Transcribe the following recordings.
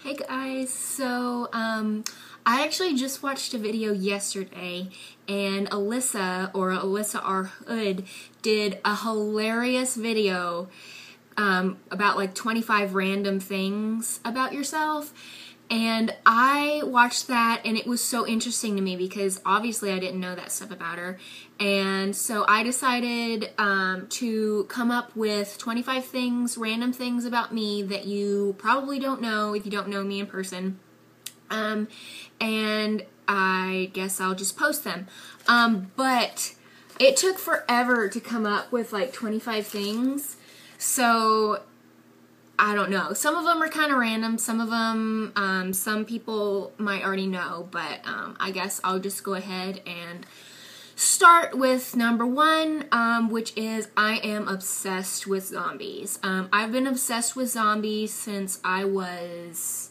Hey guys, I actually just watched a video yesterday and Alyssa R. Hood did a hilarious video about like 25 random things about yourself. And I watched that and it was so interesting to me because obviously I didn't know that stuff about her. And so I decided to come up with 25 things, random things about me that you probably don't know if you don't know me in person. And I guess I'll just post them. But it took forever to come up with like 25 things. So I don't know. Some of them are kind of random. Some of them, some people might already know, but I guess I'll just go ahead and start with number one, which is I am obsessed with zombies. I've been obsessed with zombies since I was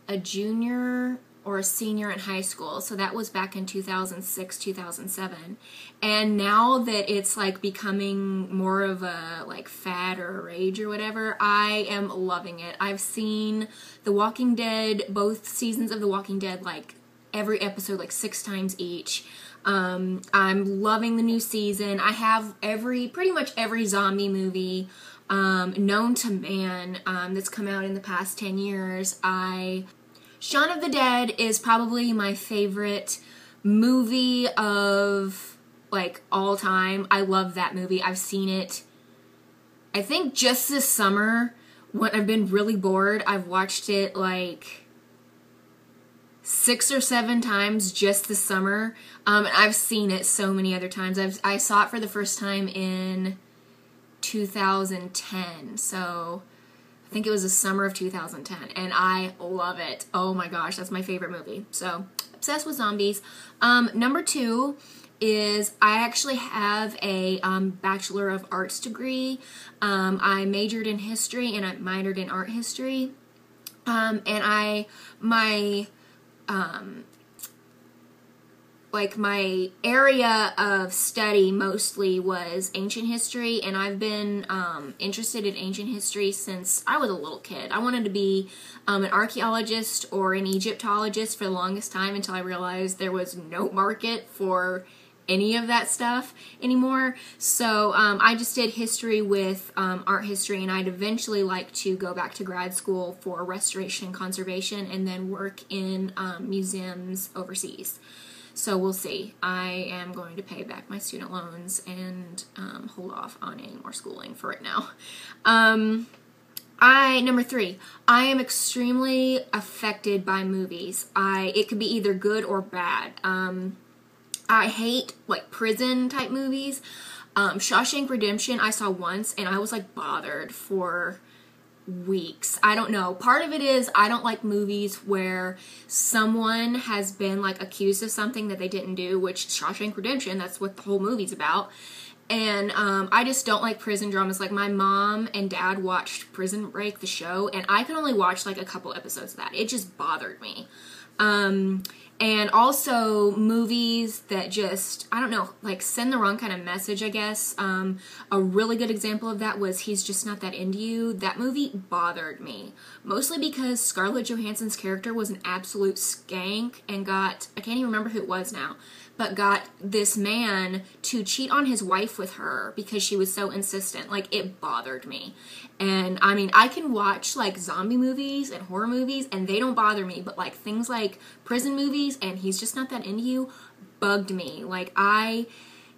a junior or a senior in high school, so that was back in 2006, 2007, and now that it's like becoming more of a like fad or a rage or whatever, I am loving it. I've seen The Walking Dead, both seasons of The Walking Dead, like every episode like 6 times each. I'm loving the new season. I have pretty much every zombie movie known to man that's come out in the past 10 years. Shaun of the Dead is probably my favorite movie of, like, all time. I love that movie. I've seen it, I think, just this summer. When I've been really bored, I've watched it, like, 6 or 7 times just this summer. And I've seen it so many other times. I saw it for the first time in 2010, so I think it was the summer of 2010, and I love it. Oh my gosh, that's my favorite movie. So, obsessed with zombies. Number 2 is I actually have a Bachelor of Arts degree. I majored in history and I minored in art history. My area of study mostly was ancient history, and I've been interested in ancient history since I was a little kid. I wanted to be an archaeologist or an Egyptologist for the longest time until I realized there was no market for any of that stuff anymore. So I just did history with art history, and I'd eventually like to go back to grad school for restoration and conservation and then work in museums overseas. So we'll see. I am going to pay back my student loans and hold off on any more schooling for right now. Number 3, I am extremely affected by movies. It could be either good or bad. I hate like prison type movies. Shawshank Redemption I saw once and I was like bothered for weeks. I don't know. Part of it is I don't like movies where someone has been like accused of something that they didn't do, which Shawshank Redemption, that's what the whole movie's about. And I just don't like prison dramas. Like my mom and dad watched Prison Break, the show, and I could only watch like a couple episodes of that. It just bothered me. And also movies that just, I don't know, like send the wrong kind of message, I guess. A really good example of that was He's Just Not That Into You. That movie bothered me. Mostly because Scarlett Johansson's character was an absolute skank and I can't even remember who it was now, but got this man to cheat on his wife with her because she was so insistent. Like, it bothered me. And, I mean, I can watch, like, zombie movies and horror movies, and they don't bother me, but, like, things like prison movies and He's Just Not That Into You bugged me. Like, I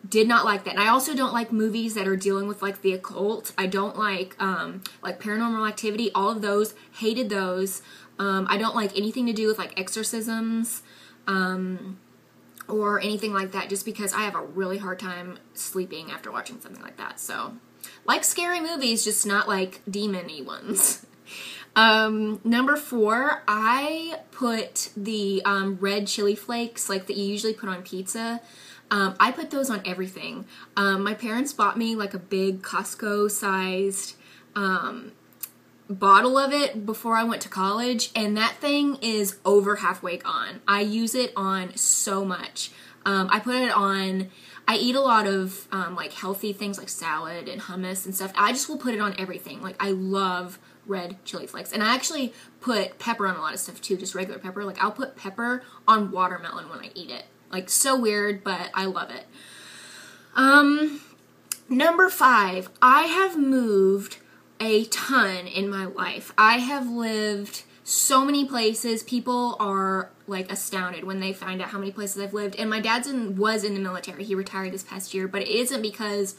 did not like that. And I also don't like movies that are dealing with, like, the occult. I don't like Paranormal Activity, all of those, hated those. I don't like anything to do with, like, exorcisms, or anything like that, just because I have a really hard time sleeping after watching something like that. So, like scary movies, just not like demon-y ones. Number 4, I put the red chili flakes, like that you usually put on pizza. I put those on everything. My parents bought me like a big Costco-sized bottle of it before I went to college, and that thing is over halfway gone. I use it on so much. I put it on, I eat a lot of like healthy things like salad and hummus and stuff. I just will put it on everything. Like, I love red chili flakes. And I actually put pepper on a lot of stuff too, just regular pepper. Like, I'll put pepper on watermelon when I eat it. Like, so weird, but I love it. Number 5, I have moved a ton in my life. I have lived so many places. People are like astounded when they find out how many places I've lived. And my dad was in the military. He retired this past year, but it isn't because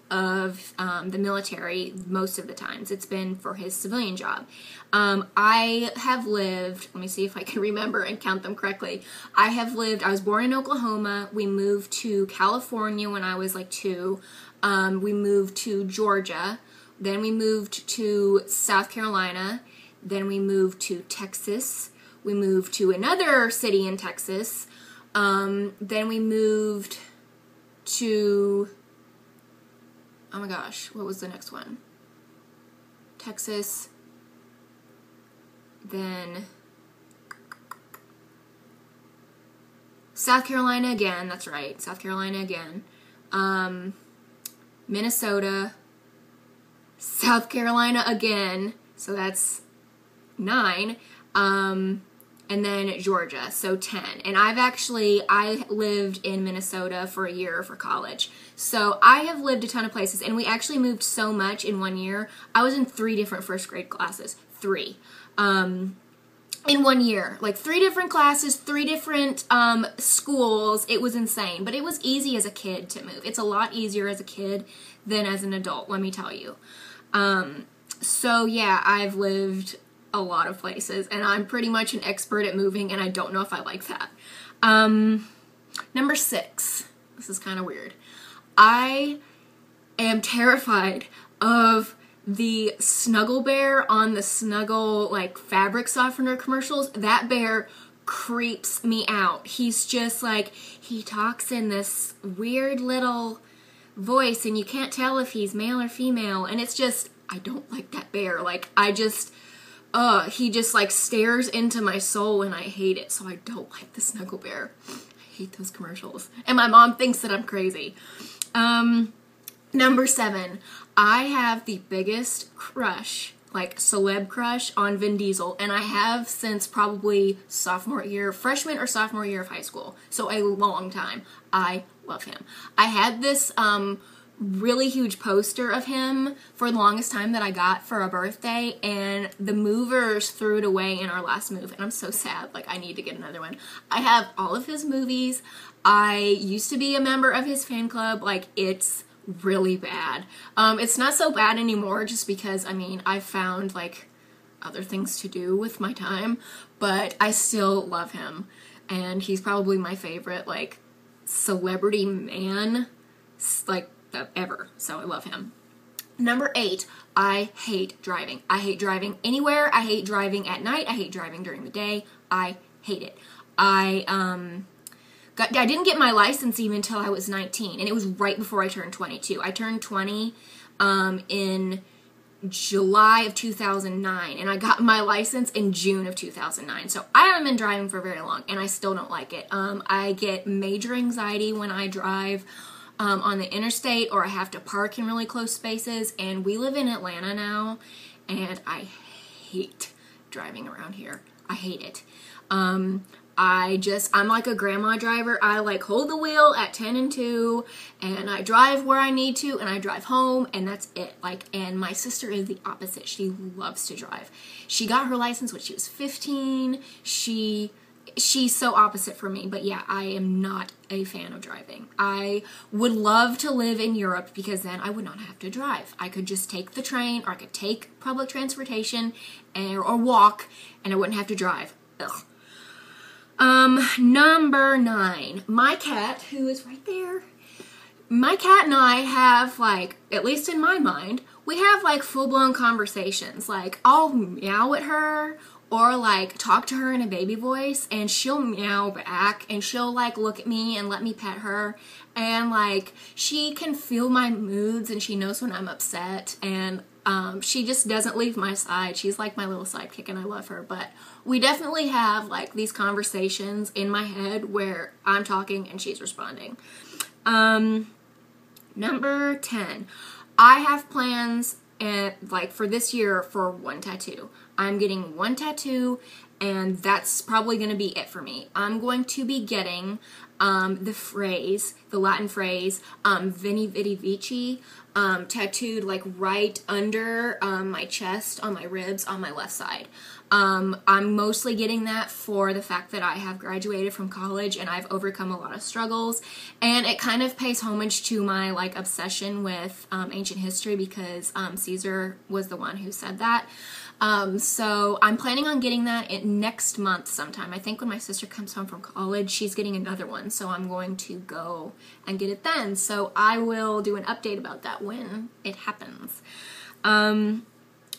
of the military most of the times. It's been for his civilian job. I have lived, let me see if I can remember and count them correctly. I was born in Oklahoma. We moved to California when I was like 2. We moved to Georgia. Then we moved to South Carolina. Then we moved to Texas. We moved to another city in Texas. Then we moved to, oh my gosh, what was the next one? Texas. Then South Carolina again. That's right. South Carolina again. Minnesota. South Carolina again. So that's 9. And then Georgia, so 10. And I lived in Minnesota for a year for college. So I have lived a ton of places, and we actually moved so much in 1 year. I was in 3 different first grade classes. 3. In 1 year. Like 3 different classes, 3 different schools. It was insane. But it was easy as a kid to move. It's a lot easier as a kid than as an adult, let me tell you. So yeah, I've lived a lot of places, and I'm pretty much an expert at moving, and I don't know if I like that. Number 6. This is kind of weird. I am terrified of the Snuggle bear on the Snuggle, like, fabric softener commercials. That bear creeps me out. He's just like, he talks in this weird little voice, and you can't tell if he's male or female, and it's just, I don't like that bear. Like, he just like stares into my soul, and I hate it, so I don't like the Snuggle bear. I hate those commercials. And my mom thinks that I'm crazy. Number 7, I have the biggest crush, like celeb crush, on Vin Diesel, and I have since probably freshman or sophomore year of high school, so a long time. I love him. I had this really huge poster of him for the longest time that I got for a birthday, and the movers threw it away in our last move, and I'm so sad. Like, I need to get another one. I have all of his movies. I used to be a member of his fan club. Like, it's really bad. It's not so bad anymore, just because, I mean, I've found like other things to do with my time, but I still love him, and he's probably my favorite like celebrity man, like, ever. So I love him. Number 8, I hate driving. I hate driving anywhere. I hate driving at night. I hate driving during the day. I hate it. I didn't get my license even until I was 19, and it was right before I turned 22. I turned 20 in July of 2009, and I got my license in June of 2009. So I haven't been driving for very long, and I still don't like it. I get major anxiety when I drive on the interstate, or I have to park in really close spaces, and we live in Atlanta now, and I hate driving around here. I hate it. I'm like a grandma driver. I like hold the wheel at 10 and 2, and I drive where I need to, and I drive home, and that's it. Like, and my sister is the opposite. She loves to drive. She got her license when she was 15. She's so opposite from me, but yeah, I am not a fan of driving. I would love to live in Europe, because then I would not have to drive. I could just take the train, or I could take public transportation, or walk, and I wouldn't have to drive. Ugh. Number 9, my cat, who is right there. My cat and I have, like, at least in my mind, we have like full-blown conversations. Like, I'll meow at her, or like talk to her in a baby voice, and she'll meow back, and she'll like look at me and let me pet her, and like she can feel my moods, and she knows when I'm upset, and she just doesn't leave my side. She's like my little sidekick, and I love her. But we definitely have like these conversations in my head where I'm talking and she's responding. Number 10, I have plans and like for this year for one tattoo. I'm getting one tattoo, and that's probably going to be it for me. I'm going to be getting the Latin phrase, Veni Vidi Vici, tattooed like right under my chest, on my ribs, on my left side. I'm mostly getting that for the fact that I have graduated from college and I've overcome a lot of struggles, and it kind of pays homage to my like obsession with ancient history, because Caesar was the one who said that. So I'm planning on getting that next month sometime. I think when my sister comes home from college, she's getting another one, so I'm going to go and get it then. So I will do an update about that when it happens.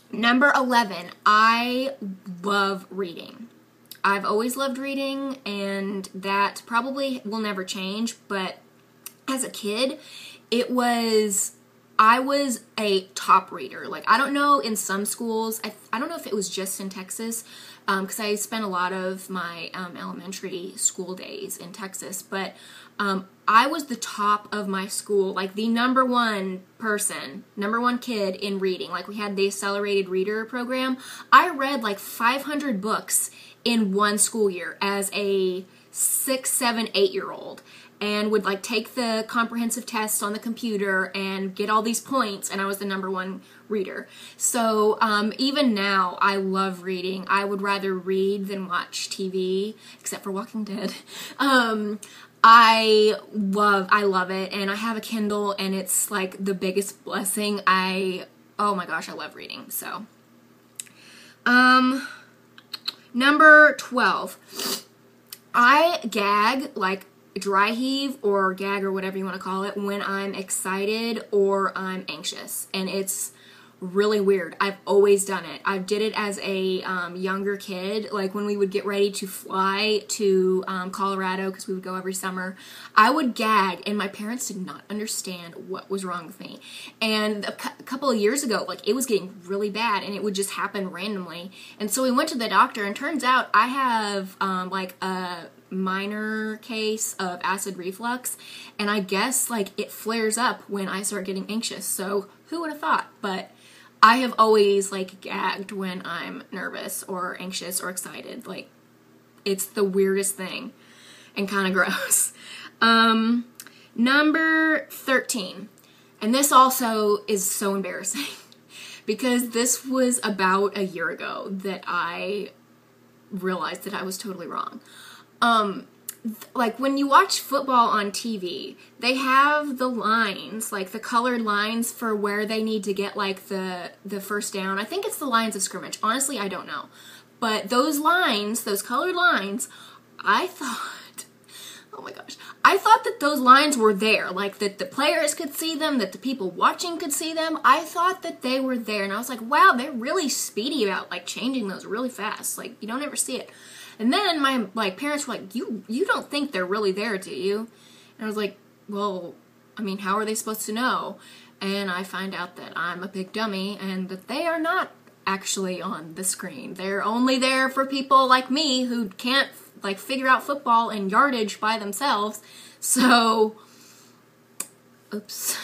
Number 11, I love reading. I've always loved reading, and that probably will never change, but as a kid, I was a top reader. Like, I don't know, in some schools, I don't know if it was just in Texas, because I spent a lot of my elementary school days in Texas, but I was the top of my school, like the number one kid in reading. Like, we had the accelerated reader program. I read like 500 books in one school year as a 6, 7, 8-year-old, and would like take the comprehensive test on the computer and get all these points, and I was the number one reader. So even now, I love reading. I would rather read than watch TV, except for Walking Dead. I love it, and I have a Kindle, and it's like the biggest blessing. Oh my gosh, I love reading. So number 12, I gag, like dry heave or gag or whatever you want to call it, when I'm excited or I'm anxious, and it's really weird. I've always done it. I did it as a younger kid, like when we would get ready to fly to Colorado, because we would go every summer. I would gag, and my parents did not understand what was wrong with me. And a couple of years ago, like, it was getting really bad, and it would just happen randomly. And so we went to the doctor, and turns out I have like a minor case of acid reflux, and I guess like it flares up when I start getting anxious. So who would have thought? But I have always like gagged when I'm nervous or anxious or excited. Like, it's the weirdest thing and kind of gross. Number 13, and this also is so embarrassing because this was about a year ago that I realized that I was totally wrong. Like, when you watch football on TV, they have the lines, like the colored lines for where they need to get like the first down. I think it's the lines of scrimmage. Honestly, I don't know. But those lines, those colored lines, I thought, oh my gosh, I thought that those lines were there, like that the players could see them, that the people watching could see them. I thought that they were there, and I was like, wow, they're really speedy about like changing those really fast. Like, you don't ever see it. And then my like parents were like, you don't think they're really there, do you? And I was like, well, I mean, how are they supposed to know? And I find out that I'm a big dummy and that they are not actually on the screen. They're only there for people like me who can't like figure out football and yardage by themselves. So, oops.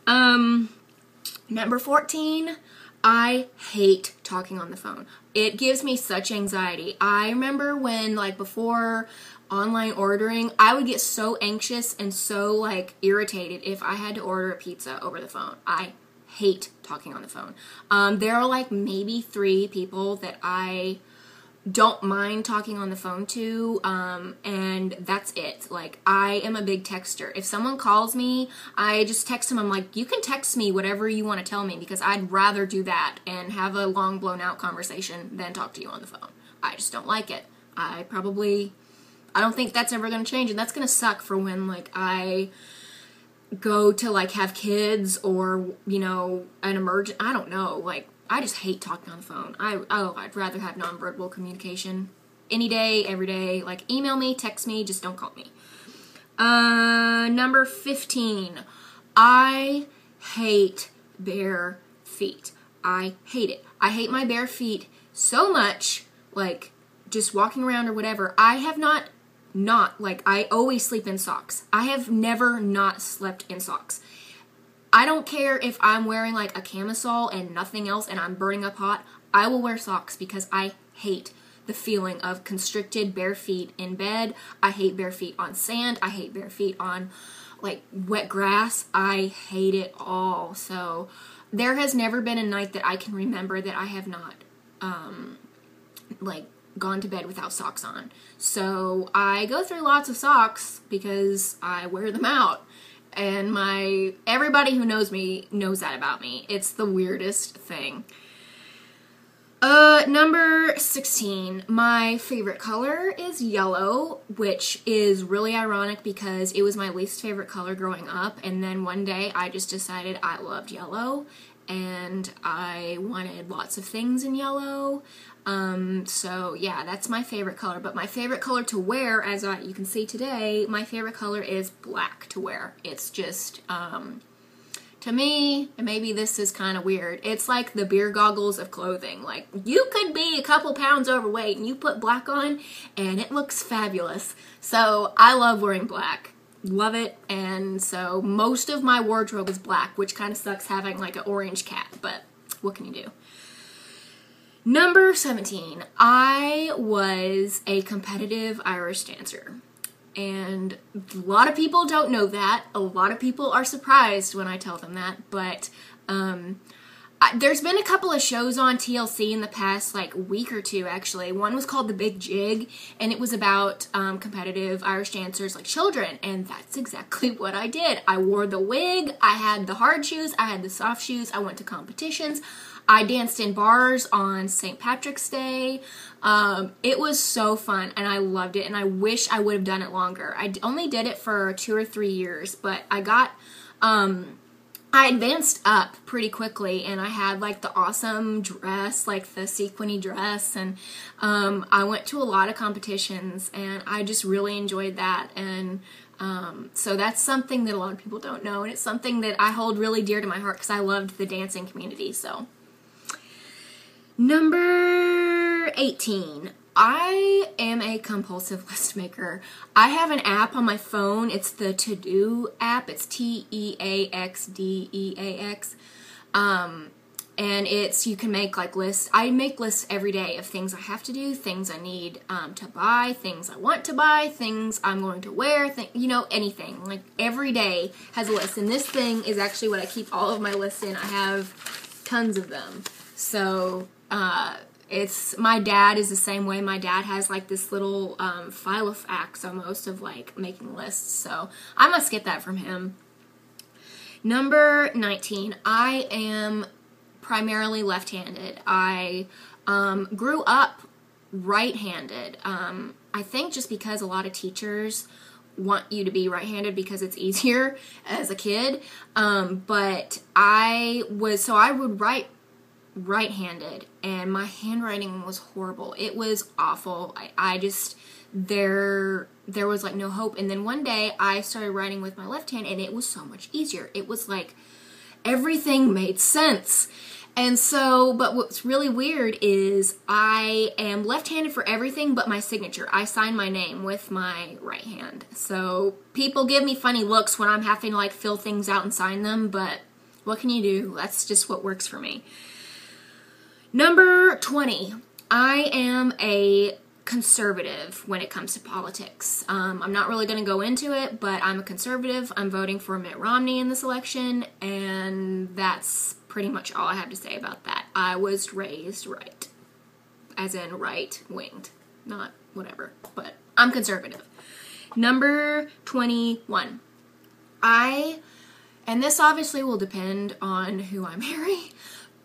Number 14, I hate talking on the phone. It gives me such anxiety. I remember when, like, before online ordering, I would get so anxious and so, like, irritated if I had to order a pizza over the phone. I hate talking on the phone. There are, like, maybe 3 people that I don't mind talking on the phone to, and that's it. Like, I am a big texter. If someone calls me, I just text them. I'm like, you can text me whatever you want to tell me, because I'd rather do that and have a long blown out conversation than talk to you on the phone. I just don't like it. I don't think that's ever going to change, and that's going to suck for when, like, I go to, like, have kids or, you know, an emergent, I don't know, like, I just hate talking on the phone. I'd rather have nonverbal communication any day, every day. Like, email me, text me, just don't call me. Number 15. I hate bare feet. I hate it. I hate my bare feet so much, like, just walking around or whatever. I have not, like, I always sleep in socks. I have never not slept in socks. I don't care if I'm wearing like a camisole and nothing else and I'm burning up hot. I will wear socks because I hate the feeling of constricted bare feet in bed. I hate bare feet on sand. I hate bare feet on like wet grass. I hate it all. So there has never been a night that I can remember that I have not like gone to bed without socks on. So I go through lots of socks because I wear them out. And everybody who knows me knows that about me. It's the weirdest thing. Number 16, my favorite color is yellow, which is really ironic because it was my least favorite color growing up, and then one day I just decided I loved yellow, and I wanted lots of things in yellow. So yeah, that's my favorite color, but my favorite color to wear, as you can see today, my favorite color is black to wear. It's just, to me, and maybe this is kind of weird, it's like the beer goggles of clothing. Like, you could be a couple pounds overweight and you put black on and it looks fabulous. So I love wearing black. Love it. And so most of my wardrobe is black, which kind of sucks having like an orange cat, but what can you do? Number 17, I was a competitive Irish dancer. And a lot of people don't know that. A lot of people are surprised when I tell them that. But there's been a couple of shows on TLC in the past like week or two, actually. One was called The Big Jig, and it was about competitive Irish dancers like children. And that's exactly what I did. I wore the wig, I had the hard shoes, I had the soft shoes, I went to competitions. I danced in bars on St. Patrick's Day. It was so fun, and I loved it, and I wish I would have done it longer. I only did it for 2 or 3 years, but I advanced up pretty quickly, and I had like the awesome dress, like the sequiny dress, and I went to a lot of competitions, and I just really enjoyed that, and so that's something that a lot of people don't know, and it's something that I hold really dear to my heart because I loved the dancing community. So number 18, I am a compulsive list maker. I have an app on my phone. It's the To-Do app. It's TEAXDEAX. And you can make like lists. I make lists every day of things I have to do, things I need to buy, things I want to buy, things I'm going to wear, anything. Like every day has a list. And this thing is actually what I keep all of my lists in. I have tons of them. So, my dad is the same way. My dad has like this little file of facts almost of like making lists. So I must get that from him. Number 19, I am primarily left-handed. I grew up right-handed. I think just because a lot of teachers want you to be right-handed because it's easier as a kid. But I would write right-handed, and my handwriting was horrible. It was awful. There was like no hope. And then one day I started writing with my left hand, and it was so much easier. It was like everything made sense. And so, but what's really weird is I am left-handed for everything but my signature. I sign my name with my right hand. So people give me funny looks when I'm having to like fill things out and sign them, but what can you do? That's just what works for me. Number 20, I am a conservative when it comes to politics. I'm not really going to go into it, but I'm a conservative. I'm voting for Mitt Romney in this election, and that's pretty much all I have to say about that. I was raised right, as in right-winged, not whatever, but I'm conservative. Number 21, and this obviously will depend on who I marry,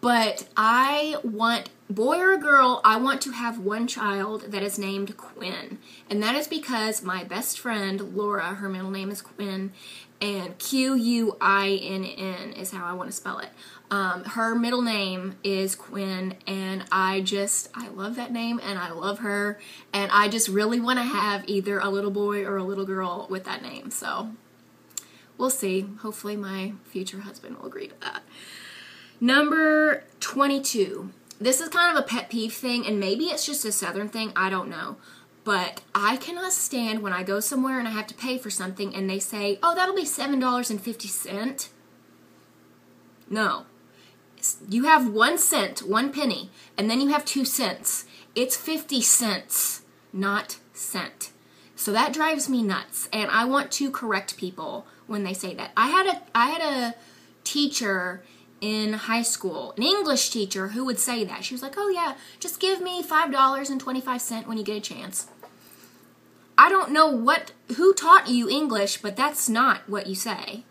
but I want, boy or a girl, I want to have one child that is named Quinn. And that is because my best friend, Laura, her middle name is Quinn, and Quinn is how I want to spell it. Her middle name is Quinn, and I love that name, and I love her, and I just really want to have either a little boy or a little girl with that name. So we'll see. Hopefully my future husband will agree to that. Number 22. This is kind of a pet peeve thing, and maybe it's just a Southern thing, I don't know. But I cannot stand when I go somewhere and I have to pay for something and they say, oh, that'll be $7.50. No. You have 1 cent, 1 penny, and then you have 2 cents. It's 50 cents, not cent. So that drives me nuts, and I want to correct people when they say that. I had a teacher in high school, an English teacher, who would say that. She was like, oh yeah, just give me $5.25 when you get a chance. I don't know who taught you English, but that's not what you say.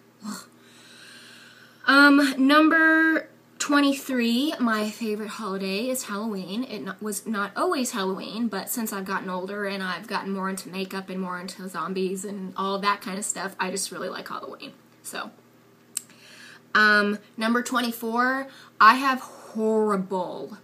Number 23, my favorite holiday is Halloween. It was not always Halloween, but since I've gotten older and I've gotten more into makeup and more into zombies and all that kind of stuff, I just really like Halloween. So, number 24, I have horrible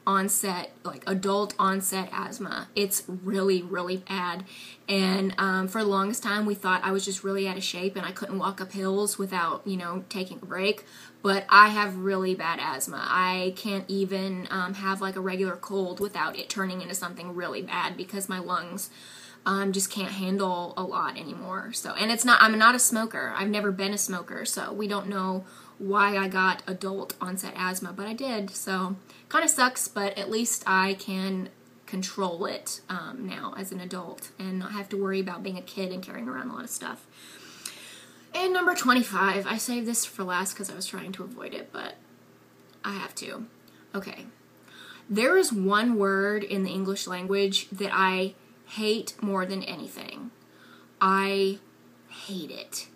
onset, like adult onset asthma. It's really, really bad. And for the longest time, we thought I was just really out of shape and I couldn't walk up hills without, taking a break. But I have really bad asthma. I can't even have like a regular cold without it turning into something really bad because my lungs just can't handle a lot anymore. So, and I'm not a smoker. I've never been a smoker, so we don't know why I got adult onset asthma, but I did. So, kind of sucks, but at least I can control it now as an adult and not have to worry about being a kid and carrying around a lot of stuff. And number 25, I saved this for last because I was trying to avoid it, but I have to. Okay. There is one word in the English language that I hate more than anything. I hate it.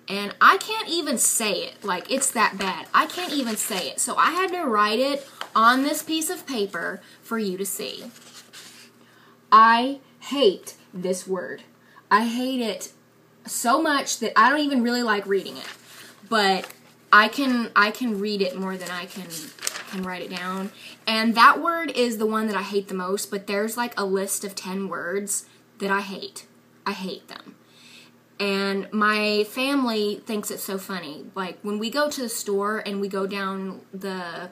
And I can't even say it. Like, it's that bad. I can't even say it. So I had to write it on this piece of paper for you to see. I hate this word. I hate it so much that I don't even really like reading it. But I can read it more than I can write it down. And that word is the one that I hate the most, but there's like a list of 10 words that I hate. I hate them. And my family thinks it's so funny. Like, when we go to the store and we go down the,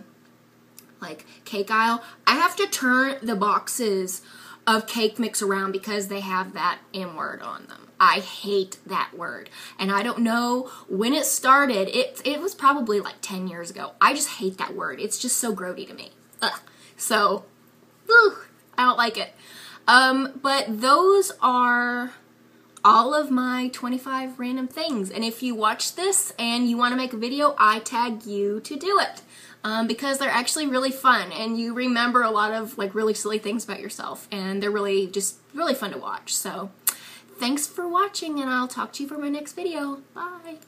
like, cake aisle, I have to turn the boxes of cake mix around because they have that M word on them. I hate that word. And I don't know when it started. It was probably like 10 years ago. I just hate that word. It's just so grody to me. Ugh. So, I don't like it. But those are all of my 25 random things. And if you watch this and you want to make a video, I tag you to do it. Because they're actually really fun and you remember a lot of like really silly things about yourself, and they're really fun to watch. So thanks for watching, and I'll talk to you for my next video. Bye.